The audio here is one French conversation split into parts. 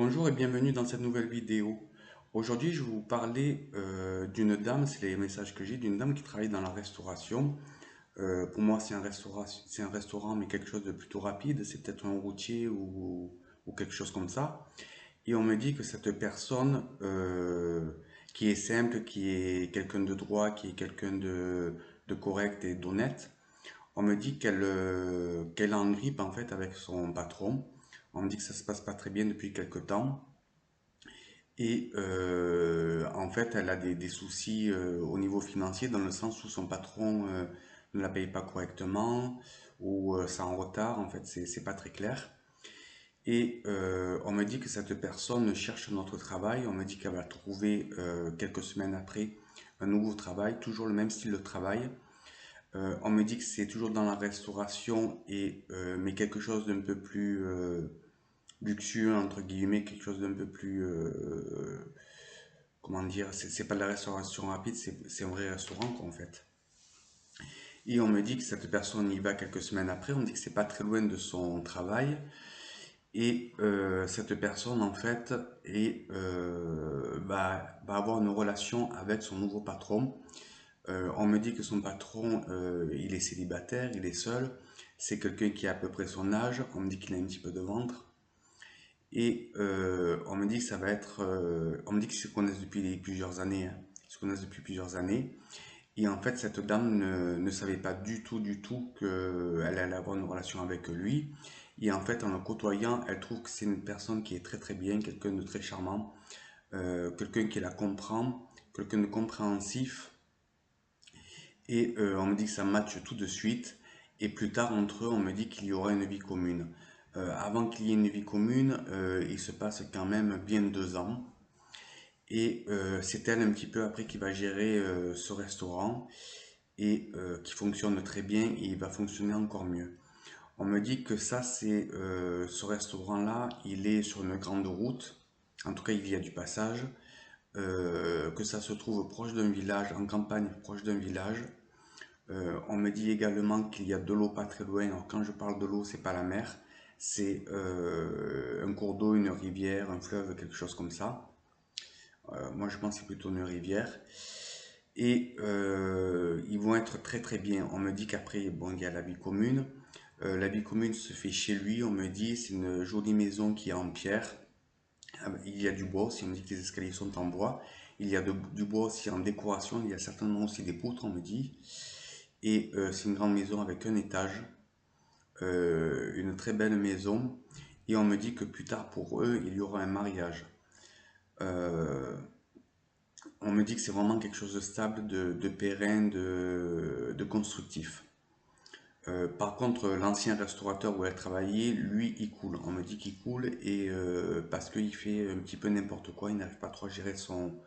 Bonjour et bienvenue dans cette nouvelle vidéo. Aujourd'hui, je vais vous parler d'une dame, c'est les messages que j'ai, d'une dame qui travaille dans la restauration. Pour moi, c'est un restaurant, mais quelque chose de plutôt rapide. C'est peut-être un routier ou quelque chose comme ça. Et on me dit que cette personne, qui est simple, qui est quelqu'un de droit, qui est quelqu'un de correct et d'honnête, on me dit qu'elle est en grippe en fait avec son patron. On me dit que ça se passe pas très bien depuis quelque temps. Et en fait, elle a des soucis au niveau financier dans le sens où son patron ne la paye pas correctement ou c'est en retard. En fait, c'est pas très clair. Et on me dit que cette personne cherche notre travail. On me dit qu'elle va trouver quelques semaines après un nouveau travail, toujours le même style de travail. On me dit que c'est toujours dans la restauration mais quelque chose d'un peu plus luxueux entre guillemets, quelque chose d'un peu plus comment dire, c'est pas de la restauration rapide, c'est un vrai restaurant quoi en fait. Et on me dit que cette personne y va quelques semaines après, on me dit que c'est pas très loin de son travail. Et cette personne en fait va avoir une relation avec son nouveau patron. On me dit que son patron, il est célibataire, il est seul. C'est quelqu'un qui a à peu près son âge. On me dit qu'il a un petit peu de ventre. Et on me dit que ça va être. On me dit qu'ils se connaissent depuis plusieurs années, hein. Ils se connaissent depuis plusieurs années. Et en fait, cette dame ne savait pas du tout qu'elle allait avoir une relation avec lui. Et en fait, en le côtoyant, elle trouve que c'est une personne qui est très bien, quelqu'un de très charmant, quelqu'un qui la comprend, quelqu'un de compréhensif. Et on me dit que ça matche tout de suite. Et plus tard, entre eux, on me dit qu'il y aura une vie commune. Avant qu'il y ait une vie commune, il se passe quand même bien 2 ans. Et c'est elle un petit peu après qui va gérer ce restaurant et qui fonctionne très bien et il va fonctionner encore mieux. On me dit que ça, c'est ce restaurant-là, il est sur une grande route. En tout cas, il y a du passage. Que ça se trouve proche d'un village, en campagne, proche d'un village. On me dit également qu'il y a de l'eau pas très loin. Alors quand je parle de l'eau, c'est pas la mer, c'est un cours d'eau, une rivière, un fleuve, quelque chose comme ça. Moi, je pense que c'est plutôt une rivière. Et ils vont être très bien. On me dit qu'après, bon, il y a la vie commune. La vie commune se fait chez lui. On me dit c'est une jolie maison qui est en pierre. Il y a du bois aussi. On me dit que les escaliers sont en bois. Il y a du bois aussi en décoration. Il y a certainement aussi des poutres, on me dit. Et c'est une grande maison avec un étage, une très belle maison. Et on me dit que plus tard pour eux, il y aura un mariage. Euh, on me dit que c'est vraiment quelque chose de stable, de pérenne, de constructif. Par contre, l'ancien restaurateur où elle travaillait, lui, il coule. On me dit qu'il coule et parce qu'il fait un petit peu n'importe quoi, il n'arrive pas trop à gérer son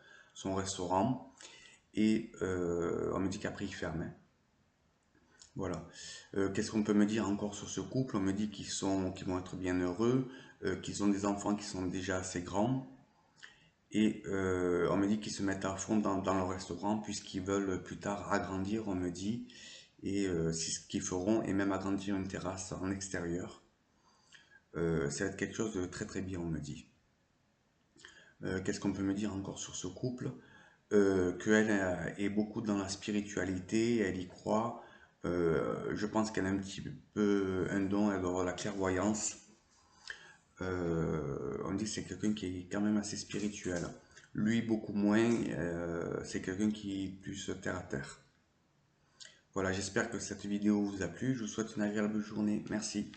restaurant. Et on me dit qu'après il ferme, hein. Voilà. Qu'est-ce qu'on peut me dire encore sur ce couple? On me dit qu'ils vont être bien heureux, qu'ils ont des enfants qui sont déjà assez grands. Et on me dit qu'ils se mettent à fond dans le restaurant puisqu'ils veulent plus tard agrandir, on me dit. Et c'est ce qu'ils feront, et même agrandir une terrasse en extérieur. Ça va être quelque chose de très bien, on me dit. Qu'est-ce qu'on peut me dire encore sur ce couple? Qu'elle est beaucoup dans la spiritualité, elle y croit. Je pense qu'elle a un petit peu un don, elle doit avoir la clairvoyance. On dit que c'est quelqu'un qui est quand même assez spirituel. Lui, beaucoup moins. C'est quelqu'un qui est plus terre à terre. Voilà, j'espère que cette vidéo vous a plu. Je vous souhaite une agréable journée. Merci.